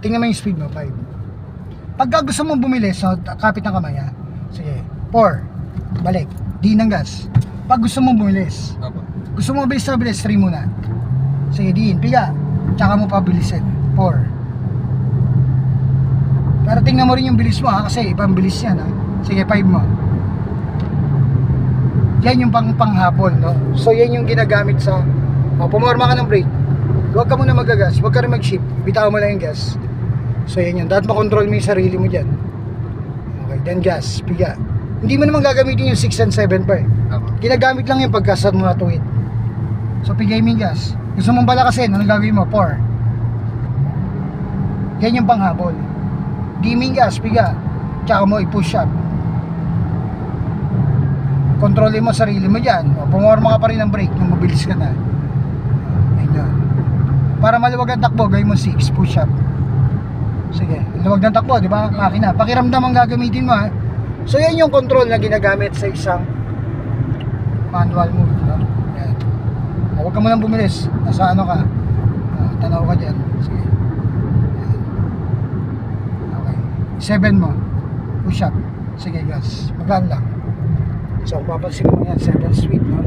tingnan mo yung speed mo, 5. Pagka gusto mong bumilis, so kapit ng kamay ha. Sige, 4. Balik. D ng gas. Pag gusto mong bumilis. Gusto mong mabilis na bilis, 3 muna. Sige, diin, piga. Tsaka mo pabilisin. 4. Pero tingnan mo rin yung bilis mo ha, kasi ibang bilis yan ha. Sige, 5 mo. Yan yung panghapon, no? So yan yung ginagamit sa pumorma ka ng brake. Huwag ka muna magagas, huwag ka rin mag-shift. Bitaw mo lang yung gas. So yan yun, dapat makontrol mo yung sarili mo dyan. Okay, then gas, piga. Hindi mo naman gagamitin yung 6 and 7 pa eh. Ginagamit lang yung pagkasat mo na tuwid. So pigay mo yung gas. Gusto mong balakasin, anong gagawin mo? 4. Yan yung panghabol. Di mo yung gas, piga. Tsaka mo i-push up. Kontrolin mo sarili mo dyan. Pumorma ka pa rin ng brake nung mabilis ka na. Ayun. Para maluwag ang takbo, gawin mo 6, push up. Sige, luwag ng takbo, di ba? Makina. Pakiramdam ang gagamitin mo ha. So yan yung control na ginagamit sa isang manual mode, no? Yan. Huwag ka munang bumilis. Nasa ano ka? Tanaw ka dyan. Sige. Yan. Okay. 7 mo. Push up. Sige, gas. Magaan lang. So kung papansin mo yan, 7 speed, no?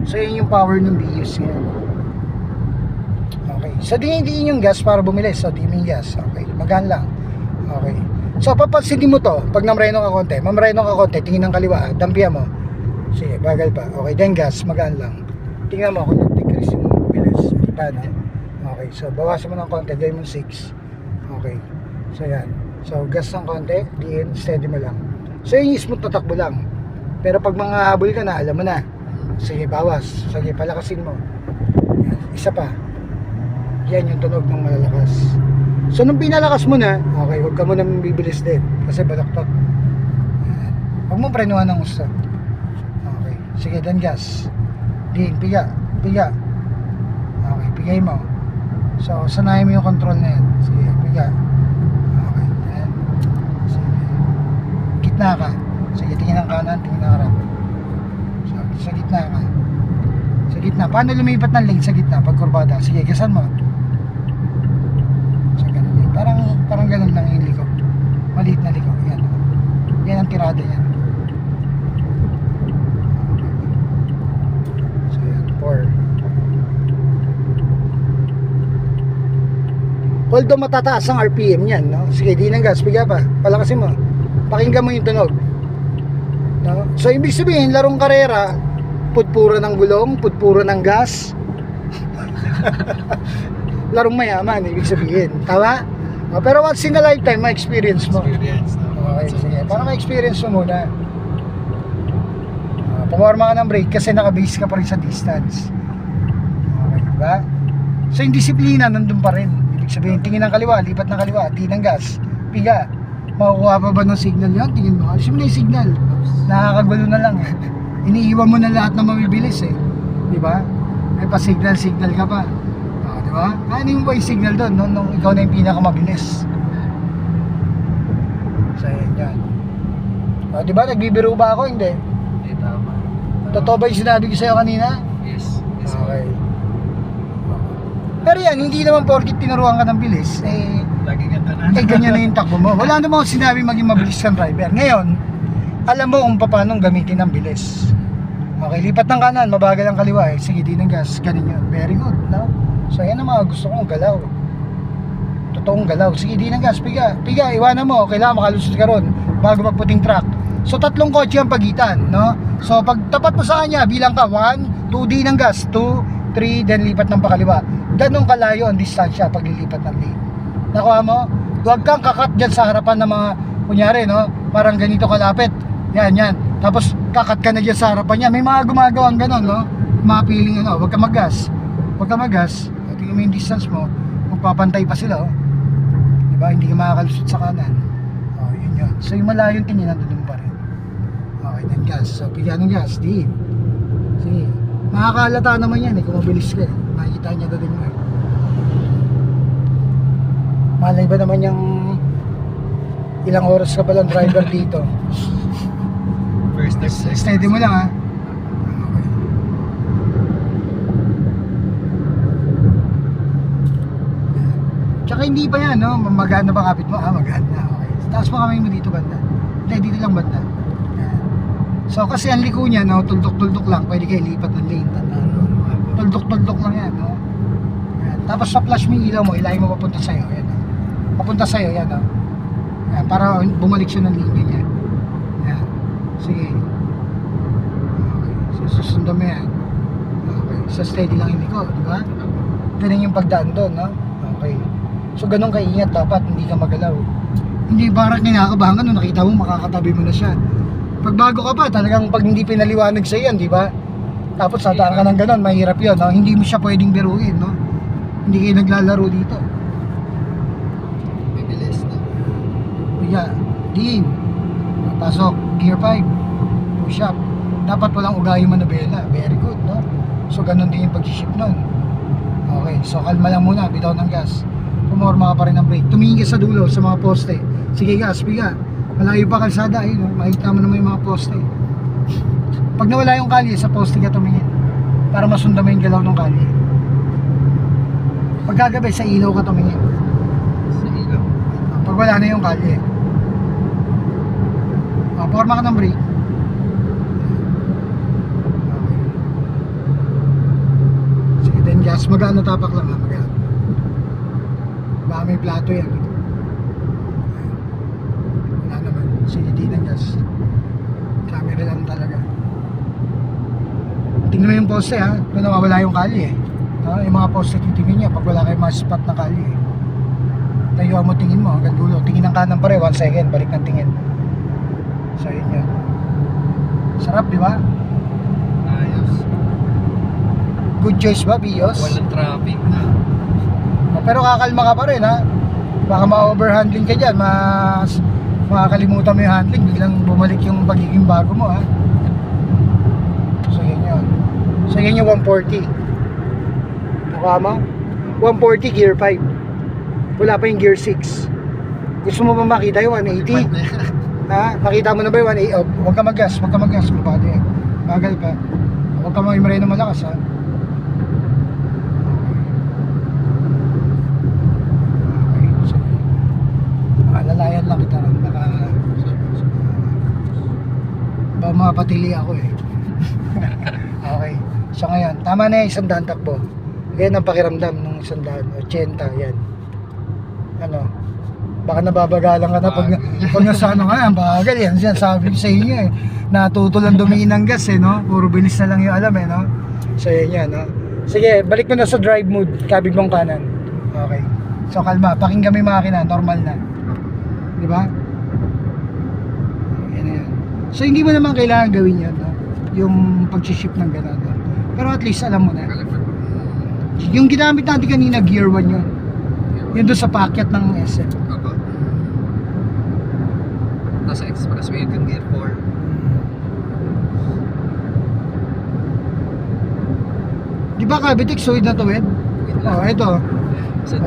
So yan yung power ng BUs ngayon. Okay. So diin yung gas para bumilis. So diin yung gas. Okay. Magaan lang. Okay. So papansinin mo to. Pag namreno ka konti, mamreno ka konti, tingin ng kaliwa, dampihan mo. Sige, bagal pa. Okay, then gas, magaan lang. Tingnan mo kung nag-decrease yung bilis. Paano? Okay, so bawasan mo ng konti, gawin mo 6. Okay. So yan. So gas ng konti, diin, steady mo lang. So yung smooth na takbo lang. Pero pag mga habol ka na, alam mo na. Sige, bawas. Sige, palakasin mo. Yan. Isa pa. Yan yung tunog ng malalakas. So nung pinalakas mo na, okay, huwag ka muna bibilis din kasi balaktot. Yan. Huwag mong prenuhan ng gusto. Okay, sige, then gas. Din, piga, piga. Okay, pigay mo. So sanayin mo yung control na yan. Sige, piga. Okay, then sige. Gitna ka. Sige, tingin ng kanan, tingin ng harap. So, sa gitna ka. Sa gitna. Paano lumipat ng lane sa gitna pag kurbada? Sige, gasan mo. Parang ganun lang yung liko. Maliit na liko. Yan. Yan ang tirada yan. So yan. 4. Although matataas ang RPM yan, no? Sige, di ng gas. Piga pa. Palakasin mo. Pakinggan mo yung tunog. No? So ibig sabihin, larong karera, putpura ng gulong, putpura ng gas. Larong mayaman, ibig sabihin. Tama? Pero once in a lifetime, ma-experience mo. Okay, sige. Para ma-experience mo muna. Pumorma ka ng brake kasi nakabase ka pa rin sa distance. Okay, diba? So yung disiplina nandun pa rin. Ibig sabihin, tingin ng kaliwa, lipat ng kaliwa, di ng gas, piga. Makukuha pa ba ng signal yan? Tingin mo, alisin mo na yung signal. Nakakagulo na lang eh. Iniiwan mo na lahat na mabibilis eh. Diba? May pa-signal ka pa. Diba? Ano yung voice signal doon nung ikaw na yung pinakamabilis? So yan. Diba nagbibiro ba ako? Hindi. Hindi, tama. Totoo ba yung sinabi ko sa'yo kanina? Yes. Okay. Pero yan, hindi naman porkit tinuruan ka ng bilis Lagi ganda na. ganyan na yung takbo mo. Wala namang sinabi maging mabilis kang driver. Ngayon, alam mo kung paano gamitin ang bilis. Okay, lipat ng kanan, mabagal ang kaliwa eh. Sige, di ng gas, ganun yun. Very good, no? So yan ang mga gusto kong galaw. Totoong galaw. Sige, di ng gas, piga. Piga, iwanan mo. Kailangan makalusot ka ron bago magputing track. So 3 kotse ang pagitan, no? So pag tapat mo sa kanya, bilang ka 1, 2, di ng gas, 2, 3, then lipat ng pakaliwa. Ganun kalayo ang distansya pag lilipat ng lane. Nakuha mo? Huwag kang kakat dyan sa harapan ng mga, kunyari, no? Parang ganito kalapit. Yan, yan. Tapos kakat ka na dyan sa harapan niya. May mga gumagawang ganun, no? Mga feeling, ano? Huwag ka mag-gas. Huwag ka mag-gas. Tingnan mo yung distance mo, magpapantay pa sila, oh. Diba? Hindi ka makakalusot sa kanan. Oh, yun yun. So yung malayong tingin, nandun pa rin. Okay, then gas. So bigyan ng gas, di. Sige. Makakalata naman yan eh, kung mabilis ka eh. Makikita niya doon mo eh. Malay ba naman yung ilang oras ka palang driver dito? First step. Steady mo lang ha. Tsaka hindi pa yan, no? Magana ba kapit mo? Magana. Okay. Taas mo kamay mo dito banda. Hindi, dito lang banda. Yan. So, kasi ang liko niya, no? Tuldok-tuldok lang. Pwede kayo lipat ng lane. Tandaan mo. Tuldok-tuldok lang yan, no? Yan. Tapos sa flash mo yung ilaw mo, ilahin mo papunta sa'yo. Yan, no? Papunta sa'yo, yan, no? Yan, para bumalik siya ng linya niya. Yan. Sige. Okay. So, susundan mo yan. Okay. So, steady lang yung liko, di ba? Ganun yung pagdaan doon, no? Okay. So, ganun kaingat dapat, hindi ka magalaw. Hindi parang kinakabahan ka, no? Nakita mo, makakatabi mo na siya. Pag bago ka pa, talagang pag hindi pinaliwanag sa yan, di ba? Tapos sadaan ka ng ganun, mahirap yun, no? Hindi mo siya pwedeng biruin, no? Hindi kayo naglalaro dito. Bibilis na. Kaya, din. Pasok, gear 5. Push up. Dapat walang ugayo manubela. Very good, no? So, ganun din yung pag-ship nun. Okay, so kalma lang muna, bitaw ng gas. Pumorma ka pa rin ng brake. Tumingin ka sa dulo, sa mga poste. Sige gas, piga. Malayo pa kalsada, ayun, no? Makikita mo naman yung mga poste. Pag nawala yung kalye, sa poste ka tumingin. Para masundan mo yung galaw ng kalye. Pag kagabi, sa ilaw ka tumingin. Sa ilaw. Pag wala na yung kalye. Forma ka ng brake. Sige, then gas. Magano tapak lang ha, magano. Baka may plato yan. Wala naman. Sige, di ng gas. Camera lang talaga. Tingnan mo yung poste ha. Kung nawawala yung kalye. No? Yung mga poste titingin niya pag wala kayong mga spot na kalye. Tayuan mo, tingin mo hanggang dulo. Tingin ng kanan pare, 1 second. Balik ng tingin. So yun yun. Sarap, di ba? Ayos. Good choice ba, Bios? Walang traffic na. Pero kakalma ka pa rin ha. Baka ma-overhandling ka dyan. Makakalimutan mo yung handling. Biglang bumalik yung pagiging bago mo ha. So yun yun. So yun yung 140. Nakuha mo? 140 gear 5. Wala pa yung gear 6. Gusto mo ba makita yung 180? Ha? Nakita mo na ba yung 180? Oh, huwag ka mag-gas. Huwag ka mag-gas. Mabado yan. Bagal pa. Huwag ka mag-imray na malakas ha. Lalayan lang kita rin, baka mapatili ako eh. Okay, so ngayon tama na yung 100 takbo. Yan ang pakiramdam ng 100, 80, yan. Ano, baka nababagalan ka na pag nasa ano ka, bagal yan, sabi ko sa inyo eh, natutulan dumiin ng gas eh, no? Puro bilis na lang yung alam eh, no? So yan yan, no? Sige, balik mo na sa drive mode, kabig mong kanan. Okay, so kalma, pakinggan mo yung makina, normal na. Di ba? Yan na yan. So hindi mo naman kailangan gawin yan, no? Yung pag-ship ng gano'n, no? Pero at least alam mo na. Yung ginamit natin kanina, gear 1 yun. Yun doon sa packet ng SM. Opo. Tapos sa expressway yung gear 4. Di ba Cavitex, suwid na tuwid? Oh, ito.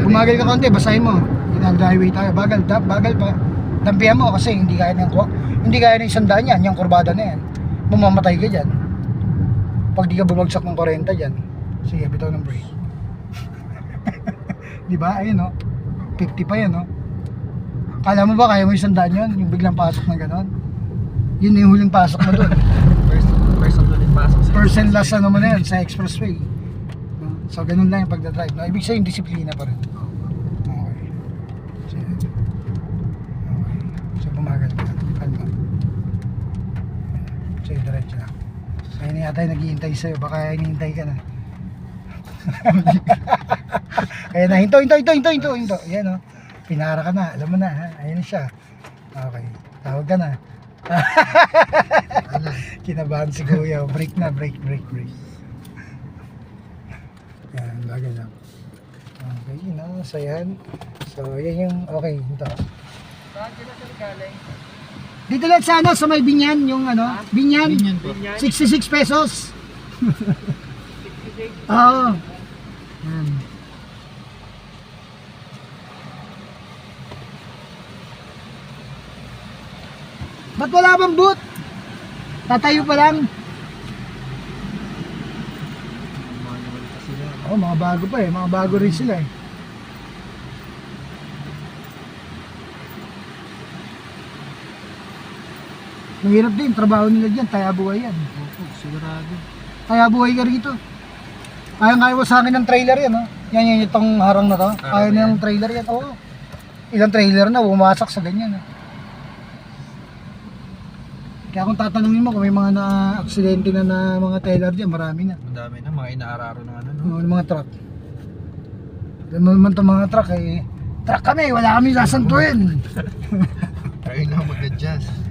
Bumagal ka konti, basahin mo. Ginag-highway tayo, bagal pa. Dampihan mo kasi hindi kaya ng 100 yan, yung kurbada na yan. Mamamatay ka dyan. Pag di ka bumagsak ng 40 dyan. Sige, bitaw ng brake. Di ba? Ayun no. 50 pa yan no. Kala mo ba kaya mo 100 yun? Yung biglang pasok na gano'n? Yun na yung huling pasok mo doon. First of ulit pasok sa Percent last ano mo na yan sa expressway. No? So ganun lang yung pagdadrive. No? Ibig sabihin, disiplina pa rin. Okay. So, yan. Okay. So bumagal ka. Kalma. So diretso lang. So yun yata yung naghihintay sa'yo. Baka hinihintay ka na. Kaya na, hinto. Yan o. Pinara ka na. Alam mo na ha. Ayan siya. Okay. Tawag ka na. Kinabahan si Kuya. Break na. Break. Yan. Bagal lang. Okay. Yun o. So yan. So yan yung okay. Hinto. Dito lang sa ano. Sa may Binyan. Yung ano. Binyan. 66 pesos. 66? Oo. Yan. Ba't wala bang boot? Tatayo pa lang. Oo, mga bago pa eh. Mga bago rin sila eh. Mahirap din, trabaho nila dyan, kaya buhay yan. Opo, sigurado. Kaya buhay ka rito. Kaya mo sa akin ng trailer yan, no? Yan itong harang na to. Kaya na yung trailer yan, oo. Ilang trailer na, bumasak sa ganyan, no? Kaya kung tatanungin mo kung may mga na-aksidente na mga trailer dyan, marami na. Madami na, mga inaararo ng ano, no? Mga truck. Alam mo naman itong mga truck, eh. Truck kami, wala kami sasantuin. Kayo lang mag-adjust.